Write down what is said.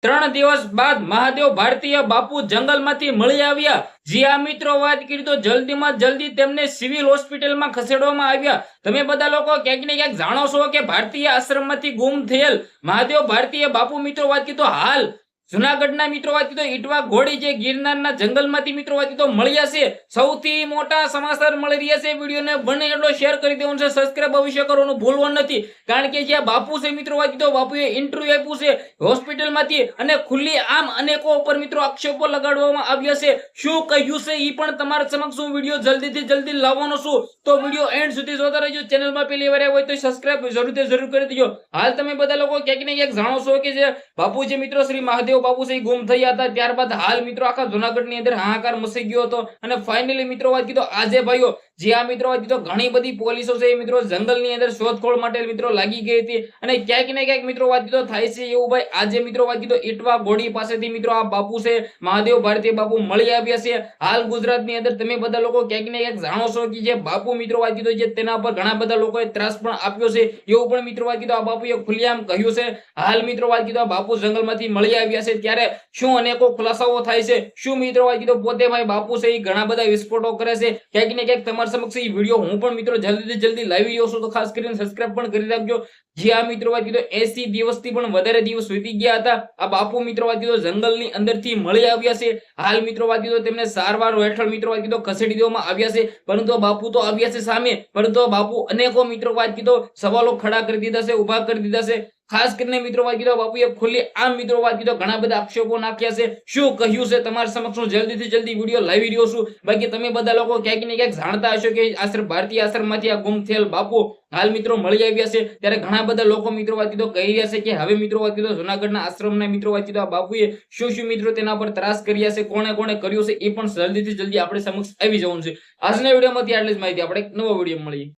3 દિવસ બાદ મહાદેવ ભારતીય બાપુ જંગલમાંથી મળી આવ્યા। જી આ મિત્રો વાત કરી તો જલ્દીમાં જલ્દી તેમને સિવિલ હોસ્પિટલમાં ખસેડવામાં આવ્યા। તમે બધા લોકો ક્યાંક ને ક્યાંક જાણો છો કે ભારતીય આશ્રમમાંથી ગુમ થયેલ મહાદેવ ભારતીય બાપુ મિત્રો વાત કરી તો હાલ જુનાગઢના મિત્રો વાત તો ઈટવા ઘોડી જે ગિરનારના જંગલમાંથી મિત્રો વાત તો મળ્યા છે। સૌથી મોટા સમાચાર મળી રહ્યા છે। વિડીયોને બને એટલો શેર કરી દેવાનું છે, સબસ્ક્રાઇબ અવશ્ય કરવાનું ભૂલવાનું નથી, કારણ કે જે બાપુ છે મિત્રો વાત તો બાપુએ ઇન્ટરવ્યુ આપ્યું છે હોસ્પિટલમાંથી અને ખુલ્લી આમ અનેકો ઉપર મિત્રો આક્ષેપો લગાડવામાં આવ્યા છે। શું કહ્યું છે એ પણ તમારા સમક્ષ હું વિડીયો જલ્દીથી જલ્દી લાવવાનો છું, તો વિડીયો એન્ડ સુધી જોતા રહેજો। ચેનલમાં પહેલી વાર આવ્યા હોય તો સબસ્ક્રાઇબ જરૂર કરી દેજો। હાલ તમે બધા લોકો ક્યાંક ને ક્યાંક જાણો છો કે જે બાપુ જે મિત્રો શ્રી મહાદેવ બાપુ છે ગુમ થયા હતા, ત્યારબાદ હાલ મિત્રો આખા જૂનાગઢની અંદર હાહાકાર મચી ગયો હતો અને ફાઇનલી મિત્રો વાત કીધો આજે ભાઈઓ જે આ મિત્રો વાત કીધો ઘણી બધી પોલીસો છે મિત્રો જંગલની અંદર શોધખોળ માટે મિત્રો લાગી ગઈ હતી અને ક્યાંક ને ક્યાંક મિત્રો વાત કીધો થાય છે એવું ભાઈ આજે મિત્રો વાત કીધો ઈટવા ઘોડી પાસેથી મિત્રો આ બાપુ છે મહાદેવ ભારતીય બાપુ મળી આવ્યા છે। હાલ ગુજરાતની અંદર તમે બધા લોકો ક્યાંક ને ક્યાંક જાણો છો કે જે બાપુ મિત્રો વાત કીધો જે તેના પર ઘણા બધા લોકોએ ત્રાસ પણ આપ્યો છે એવું પણ મિત્રો વાત કીધો આ બાપુએ ખુલ્લેઆમ કહ્યું છે। હાલ મિત્રો વાત કીધો બાપુ જંગલમાંથી મળી આવ્યા છે, ત્યારે શું અનેકો ખુલાસાઓ થાય છે, શું મિત્રો વાત કીધો પોતે ભાઈ બાપુ છે એ ઘણા બધા વિસ્ફોટો કરે છે, ક્યાંક ને ક્યાંક તમારા સમક્ષ એ વિડીયો હું પણ મિત્રો જલ્દીથી જલ્દી લાવી રહ્યો છું, તો ખાસ કરીને સબસ્ક્રાઇબ પણ કરી રાખજો। જે આ મિત્રો વાત કીધો 80 દિવસથી પણ વધારે દિવસ વીતી ગયા હતા, આ બાપુ મિત્રો વાત કીધો જંગલની અંદરથી મળી આવ્યા છે। હાલ મિત્રો વાત કીધો તેમને સારવાર હેઠળ મિત્રો વાત કીધો ખસેડી દેવામાં આવ્યા છે, પરંતુ બાપુ તો આવ્યા છે સામે, પરંતુ બાપુ અનેકો મિત્રો વાત કીધો સવાલો ખડા કરી દીધા છે, ઉભા કરી દીધા છે। ખાસ કરીને મિત્રો વાત કીધો બાપુએ ખુલ્લી આમ મિત્રો વાત કીધો ઘણા બધા આક્ષેપો નાખ્યા છે। શું કહ્યું છે તમારા સમક્ષ હું જલ્દીથી જલ્દી વિડીયો લાવી રહ્યો છું। બાકી તમે બધા લોકો ક્યાંક ને ક્યાંક જાણતા હશો કે આશ્રમ ભારતીય આશ્રમમાંથી આ ગુમ થયેલ બાપુ હાલ મિત્રો મળી આવ્યા છે, ત્યારે ઘણા બધા લોકો મિત્રો વાત કીધો કહી રહ્યા છે કે હવે મિત્રો વાત કીધો જૂનાગઢના આશ્રમના મિત્રો વાત કીધો આ બાપુએ શું મિત્રો તેના પર ત્રાસ કર્યા છે, કોણે કોણે કર્યું છે એ પણ જલ્દીથી જલ્દી આપણે સમક્ષ આવી જવાનું છે। આજના વિડીયોમાંથી આટલી જ માહિતી, આપણે એક નવો વિડીયો મળીએ।